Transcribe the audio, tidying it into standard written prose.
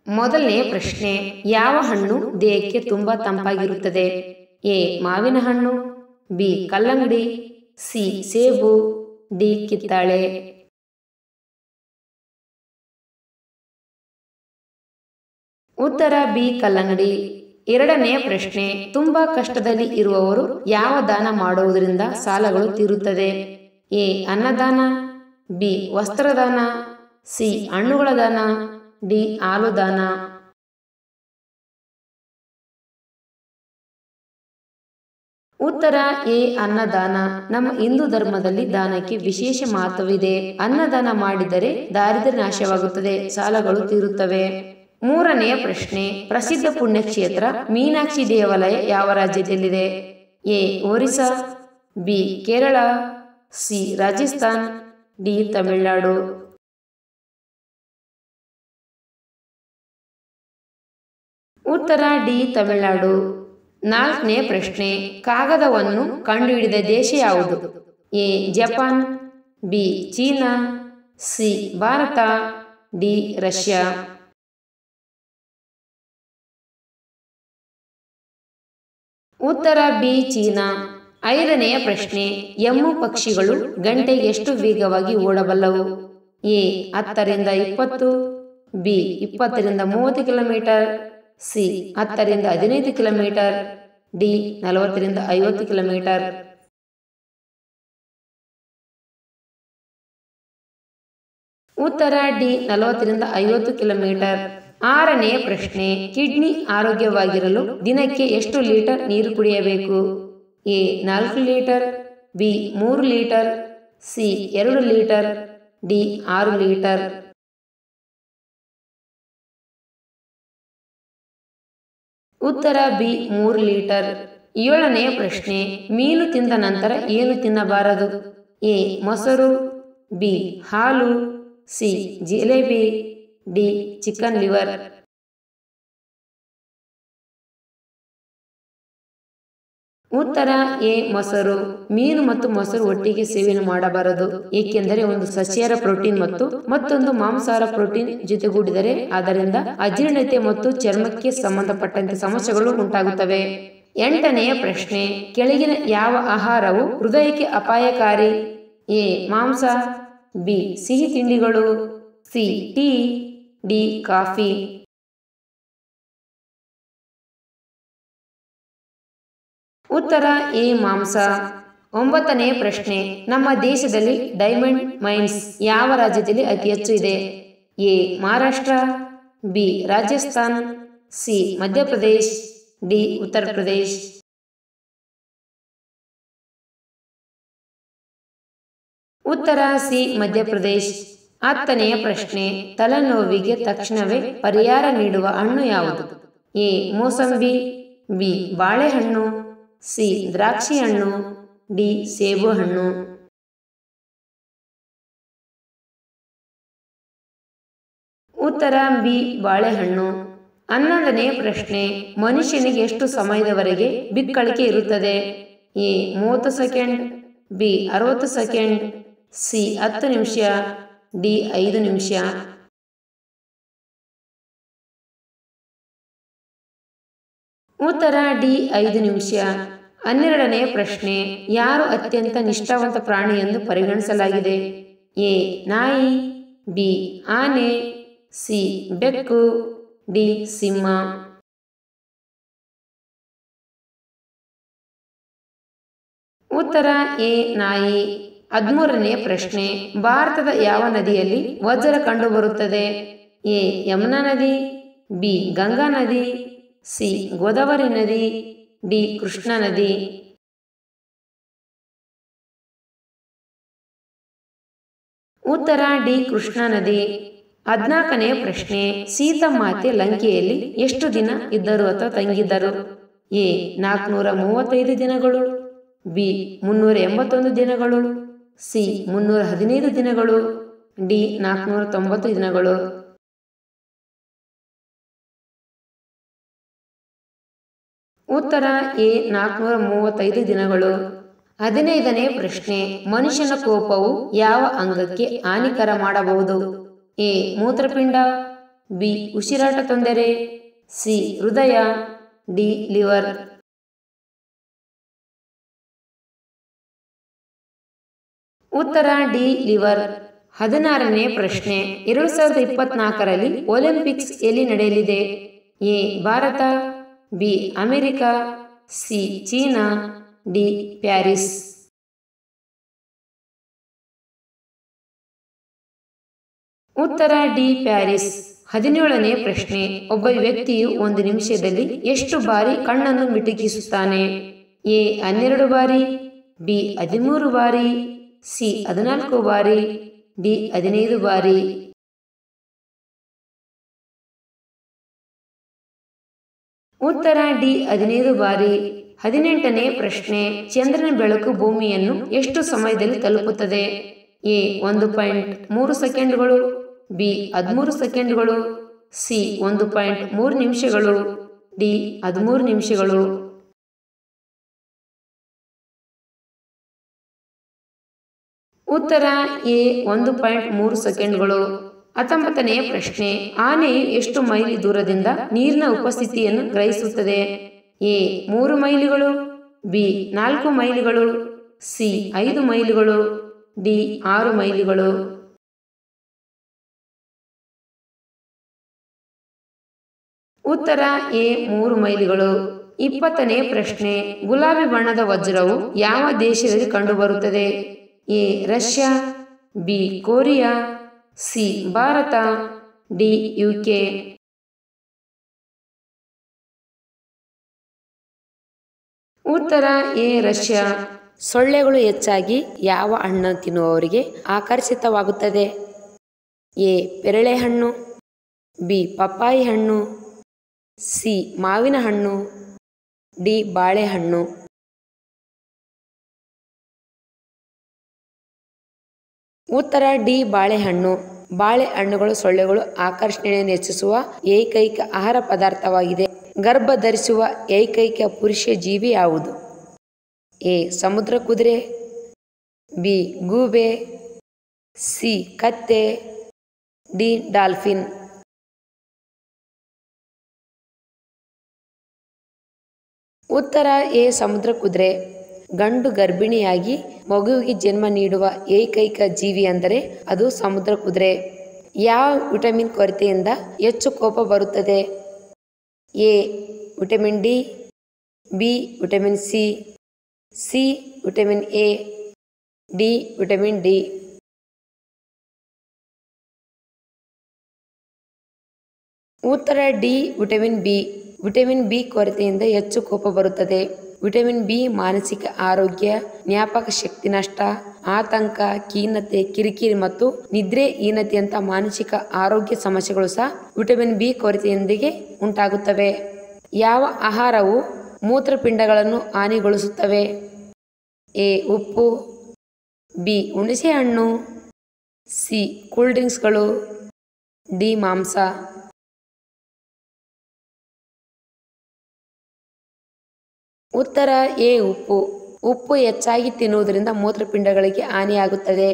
ಮೊದಲನೇ ಪ್ರಶ್ನೆ, ಯಾವ ಹಣ್ಣು ದೇಹಕ್ಕೆ ತುಂಬಾ ತಂಪಾಗಿರುತ್ತದೆ? ಎ ಮಾವಿನ ಹಣ್ಣು, ಬಿ ಕಲ್ಲಂಗಡಿ, ಸಿ ಸೇಬು, ಡಿ ಕಿತ್ತಾಳೆ. ಉತ್ತರ ಬಿ ಕಲ್ಲಂಗಡಿ. ಎರಡನೇ ಪ್ರಶ್ನೆ, ತುಂಬಾ ಕಷ್ಟದಲ್ಲಿ ಇರುವವರು ಯಾವ ದಾನ ಮಾಡುವುದರಿಂದ ಸಾಲಗಳು ತೀರುತ್ತದೆ? ಎ ಅನ್ನದಾನ, ಬಿ ವಸ್ತ್ರದಾನ, ಸಿ ಹಣ್ಣುಗಳ ದಾನ, ಡಿ ಹಾಲು ದಾನ. ಉತ್ತರ ಎ ಅನ್ನದಾನ. ನಮ್ಮ ಹಿಂದೂ ಧರ್ಮದಲ್ಲಿ ದಾನಕ್ಕೆ ವಿಶೇಷ ಮಹತ್ವವಿದೆ. ಅನ್ನದಾನ ಮಾಡಿದರೆ ದಾರಿದ್ರ್ಯ ನಾಶವಾಗುತ್ತದೆ, ಸಾಲಗಳು ತೀರುತ್ತವೆ. ಮೂರನೆಯ ಪ್ರಶ್ನೆ, ಪ್ರಸಿದ್ಧ ಪುಣ್ಯಕ್ಷೇತ್ರ ಮೀನಾಕ್ಷಿ ದೇವಾಲಯ ಯಾವ ರಾಜ್ಯದಲ್ಲಿದೆ? A Orissa, B Kerala, C Rajasthan, D Tamil Nadu. ಉತ್ತರ ಡಿ ತಮಿಳುನಾಡು. ನಾಲ್ಕನೇ ಪ್ರಶ್ನೆ, ಕಾಗದವನ್ನು ಕಂಡುಹಿಡಿದ ದೇಶ ಯಾವುದು? A Japan, B China, C Bharat, D Russia. ಉತ್ತರ ಬಿ ಚೀನಾ. ಐದನೆಯ ಪ್ರಶ್ನೆ, ಎಮ್ಮು ಪಕ್ಷಿಗಳು ಗಂಟೆಗೆ ಎಷ್ಟು ವೇಗವಾಗಿ ಓಡಬಲ್ಲವು? ಎ 10 ರಿಂದ 20, ಬಿ 20 ರಿಂದ 30 ಕಿಲೋಮೀಟರ್, ಸಿ 10 ರಿಂದ 15 ಕಿಲೋಮೀಟರ್, ಡಿ 40 ರಿಂದ 50 ಕಿಲೋಮೀಟರ್. ಉತ್ತರ ಡಿ 40 ರಿಂದ 50 ಕಿಲೋಮೀಟರ್. ಆರನೆಯ ಪ್ರಶ್ನೆ, ಕಿಡ್ನಿ ಆರೋಗ್ಯವಾಗಿರಲು ದಿನಕ್ಕೆ ಎಷ್ಟು ಲೀಟರ್ ನೀರು ಕುಡಿಯಬೇಕು? A 4 litre, B 3 litre, C 2 litre, D 6 litre. ಉತ್ತರ ಬಿ 3 ಲೀಟರ್. ಏಳನೆಯ ಪ್ರಶ್ನೆ, ಮೀನು ತಿಂದ ನಂತರ ಏನು ತಿನ್ನಬಾರದು? ಎ ಮೊಸರು, ಬಿ ಹಾಲು, C jalebi, D chicken liver. ಉತ್ತರ ಎ ಮೊಸರು. ಮೀನು ಮತ್ತು ಮೊಸರು ಒಟ್ಟಿಗೆ ಸೇವನೆ ಮಾಡಬಾರದು, ಏಕೆಂದರೆ ಒಂದು ಸಸ್ಯಾಹಾರ ಪ್ರೋಟೀನ್ ಮತ್ತು ಮತ್ತೊಂದು ಮಾಂಸಾಹಾರ ಪ್ರೋಟೀನ್ ಜೊತೆಗೂಡಿದರೆ ಅದರಿಂದ ಅಜೀರ್ಣತೆ ಮತ್ತು ಚರ್ಮಕ್ಕೆ ಸಂಬಂಧಪಟ್ಟಂತೆ ಸಮಸ್ಯೆಗಳು ಉಂಟಾಗುತ್ತವೆ. ಎಂಟನೆಯ ಪ್ರಶ್ನೆ, ಕೆಳಗಿನ ಯಾವ ಆಹಾರವು ಹೃದಯಕ್ಕೆ ಅಪಾಯಕಾರಿ? ಎ ಮಾಂಸ, ಬಿ ಸಿಹಿ ತಿಂಡಿಗಳು, ಸಿ ಟೀ, ಡಿ ಕಾಫಿ. ಉತ್ತರ ಎ ಮಾಂಸ. ಒಂಬತ್ತನೆಯ ಪ್ರಶ್ನೆ, ನಮ್ಮ ದೇಶದಲ್ಲಿ ಡೈಮಂಡ್ ಮೈನ್ಸ್ ಯಾವ ರಾಜ್ಯದಲ್ಲಿ ಅತಿ ಹೆಚ್ಚು ಇದೆ? A Maharashtra, B Rajasthan, C Madhya Pradesh, D Uttar Pradesh. ಉತ್ತರ ಸಿ ಮಧ್ಯಪ್ರದೇಶ್. ಹತ್ತನೆಯ ಪ್ರಶ್ನೆ, ತಲೆನೋವಿಗೆ ತಕ್ಷಣವೇ ಪರಿಹಾರ ನೀಡುವ ಹಣ್ಣು ಯಾವುದು? ಎ ಮೋಸಂಬಿ, ಬಿ ಬಾಳೆಹಣ್ಣು, ಸಿ ದ್ರಾಕ್ಷಿ ಹಣ್ಣು, ಡಿ ಸೇಬು ಹಣ್ಣು. ಉತ್ತರ ಬಿ ಬಾಳೆಹಣ್ಣು. 11ನೆಯ ಪ್ರಶ್ನೆ, ಮನುಷ್ಯನಿಗೆ ಎಷ್ಟು ಸಮಯದವರೆಗೆ ಬಿಕ್ಕಳಿಕೆ ಇರುತ್ತದೆ? A 30 second, B 60 second, C 10 ನಿಮಿಷ, ಡಿ 5 ನಿಮಿಷ. ಉತ್ತರ ಡಿ 5 ನಿಮಿಷ. 12ನೆಯ ಪ್ರಶ್ನೆ, ಯಾರು ಅತ್ಯಂತ ನಿಷ್ಠಾವಂತ ಪ್ರಾಣಿ ಎಂದು ಪರಿಗಣಿಸಲಾಗಿದೆ? ಎ ನಾಯಿ, ಬಿ ಆನೆ, ಸಿ ಬೆಕ್ಕು, ಡಿ ಸಿಂಹ. ಉತ್ತರ ಎ ನಾಯಿ. 13ನೆಯ ಪ್ರಶ್ನೆ, ಭಾರತದ ಯಾವ ನದಿಯಲ್ಲಿ ವಜ್ರ ಕಂಡುಬರುತ್ತದೆ? ಎ ಯಮುನಾ ನದಿ, ಬಿ ಗಂಗಾ ನದಿ, ಸಿ ಗೋದಾವರಿ ನದಿ, ಡಿ ಕೃಷ್ಣಾ ನದಿ. ಉತ್ತರ ಡಿ ಕೃಷ್ಣಾ ನದಿ. 14ನೆಯ ಪ್ರಶ್ನೆ, ಸೀತಾಮಾತೆ ಲಂಕೆಯಲ್ಲಿ ಎಷ್ಟು ದಿನ ಇದ್ದರು ಅಥವಾ ತಂಗಿದ್ದರು? ಎ 435 ದಿನಗಳು, ಬಿ 381 ದಿನಗಳು, ಸಿ 315 ದಿನಗಳು, ಡಿ 490 ದಿನಗಳು. ಉತ್ತರ ಎ 435 ದಿನಗಳು. 15ನೆಯ ಪ್ರಶ್ನೆ, ಮನುಷ್ಯನ ಕೋಪವು ಯಾವ ಅಂಗಕ್ಕೆ ಹಾನಿಕರ ಮಾಡಬಹುದು? ಎ ಮೂತ್ರಪಿಂಡ, ಬಿ ಉಸಿರಾಟ ತೊಂದರೆ, ಸಿ ಹೃದಯ, ಡಿ ಲಿವರ್. ಉತ್ತರ ಡಿ ಲಿವರ್. 16ನೇ ಪ್ರಶ್ನೆ. 2024ರಲ್ಲಿ ಒಲಿಂಪಿಕ್ಸ್ ಎಲ್ಲಿ ನಡೆಯಲಿದೆ? A Bharat, B America, C China, D Paris. ಉತ್ತರ ಡಿ ಪ್ಯಾರಿಸ್. 17ನೇ ಪ್ರಶ್ನೆ. ಒಬ್ಬ ವ್ಯಕ್ತಿಯು ಒಂದು ನಿಮಿಷದಲ್ಲಿ ಎಷ್ಟು ಬಾರಿ ಕಣ್ಣನ್ನು ಮಿಟುಕಿಸುತ್ತಾನೆ? ಎ 12 ಬಾರಿ, ಬಿ 13 ಬಾರಿ, ಸಿ 14 ಬಾರಿ, ಡಿ 15 ಬಾರಿ. ಉತ್ತರ ಡಿ 15 ಬಾರಿ. 18ನೇ ಪ್ರಶ್ನೆ. ಚಂದ್ರನ ಬೆಳಕು ಭೂಮಿಯನ್ನು ಎಷ್ಟು ಸಮಯದಲ್ಲಿ ತಲುಪುತ್ತದೆ? ಎ 1.3 ಸೆಕೆಂಡುಗಳು, ಬಿ 13 ಸೆಕೆಂಡುಗಳು, ಸಿ 1.3 ನಿಮಿಷಗಳು, ಡಿ 13 ನಿಮಿಷಗಳು. ಉತ್ತರ ಎ 1.3 ಸೆಕೆಂಡುಗಳು. 19ನೇ ಪ್ರಶ್ನೆ. ಆನೆಯು ಎಷ್ಟು ಮೈಲಿ ದೂರದಿಂದ ನೀರಿನ ಉಪಸ್ಥಿತಿಯನ್ನು ಗ್ರಹಿಸುತ್ತದೆ? ಎ 3 ಮೈಲಿಗಳು, ಬಿ 4 ಮೈಲಿಗಳು, ಸಿ 5 ಮೈಲಿಗಳು, ಡಿ 6 ಮೈಲಿಗಳು. ಉತ್ತರ ಎ 3 ಮೈಲಿಗಳು. 20ನೇ ಪ್ರಶ್ನೆ. ಗುಲಾಬಿ ಬಣ್ಣದ ವಜ್ರವು ಯಾವ ದೇಶದಲ್ಲಿ ಕಂಡುಬರುತ್ತದೆ? A Russia, B Korea, C Bharat, D UK. ಉತ್ತರ ಎ ರಷ್ಯಾ. ಸೊಳ್ಳೆಗಳು ಹೆಚ್ಚಾಗಿ ಯಾವ ಹಣ್ಣು ತಿನ್ನುವವರಿಗೆ ಆಕರ್ಷಿತವಾಗುತ್ತದೆ? ಎ ಪೇರಳೆ ಹಣ್ಣು, ಬಿ ಪಪ್ಪಾಯಿ ಹಣ್ಣು, ಸಿ ಮಾವಿನ ಹಣ್ಣು, ಡಿ ಬಾಳೆಹಣ್ಣು. ಉತ್ತರ ಡಿ ಬಾಳೆಹಣ್ಣು. ಬಾಳೆಹಣ್ಣುಗಳು ಸೊಳ್ಳೆಗಳು ಆಕರ್ಷಣೆಯನ್ನು ಹೆಚ್ಚಿಸುವ ಏಕೈಕ ಆಹಾರ ಪದಾರ್ಥವಾಗಿದೆ. ಗರ್ಭ ಧರಿಸುವ ಏಕೈಕ ಪುರುಷ ಜೀವಿ ಯಾವುದು? ಎ ಸಮುದ್ರ ಕುದುರೆ, ಬಿ ಗೂಬೆ, ಸಿ ಕತ್ತೆ, ಡಿ ಡಾಲ್ಫಿನ್. ಉತ್ತರ ಎ ಸಮುದ್ರ ಕುದುರೆ. ಗಂಡು ಗರ್ಭಿಣಿಯಾಗಿ ಮಗುವಿಗೆ ಜನ್ಮ ನೀಡುವ ಏಕೈಕ ಜೀವಿ ಅಂದರೆ ಅದು ಸಮುದ್ರ ಕುದುರೆ. ಯಾವ ವಿಟಮಿನ್ ಕೊರತೆಯಿಂದ ಹೆಚ್ಚು ಕೋಪ ಬರುತ್ತದೆ? A vitamin D, B vitamin C, C vitamin A, D vitamin D. ಉತ್ತರ D vitamin B. Vitamin B ಕೊರತೆಯಿಂದ ಹೆಚ್ಚು ಕೋಪ ಬರುತ್ತದೆ. ವಿಟಮಿನ್ ಬಿ ಮಾನಸಿಕ ಆರೋಗ್ಯ, ಜ್ಞಾಪಕ ಶಕ್ತಿ ನಷ್ಟ, ಆತಂಕ, ಖಿನ್ನತೆ, ಕಿರಿಕಿರಿ ಮತ್ತು ನಿದ್ರೆಹೀನತೆಯಂಥ ಮಾನಸಿಕ ಆರೋಗ್ಯ ಸಮಸ್ಯೆಗಳು ಸಹ ವಿಟಮಿನ್ ಬಿ ಕೊರತೆಯೊಂದಿಗೆ ಉಂಟಾಗುತ್ತವೆ. ಯಾವ ಆಹಾರವು ಮೂತ್ರಪಿಂಡಗಳನ್ನು ಹಾನಿಗೊಳಿಸುತ್ತವೆ? ಎ ಉಪ್ಪು, ಬಿ ಹುಣಸೆಹಣ್ಣು, ಸಿ ಕೂಲ್ ಡ್ರಿಂಕ್ಸ್ಗಳು, ಡಿ ಮಾಂಸ. ಉತ್ತರ ಎ ಉಪ್ಪು. ಉಪ್ಪು ಹೆಚ್ಚಾಗಿ ತಿನ್ನುವುದರಿಂದ ಮೂತ್ರಪಿಂಡಗಳಿಗೆ ಹಾನಿಯಾಗುತ್ತದೆ.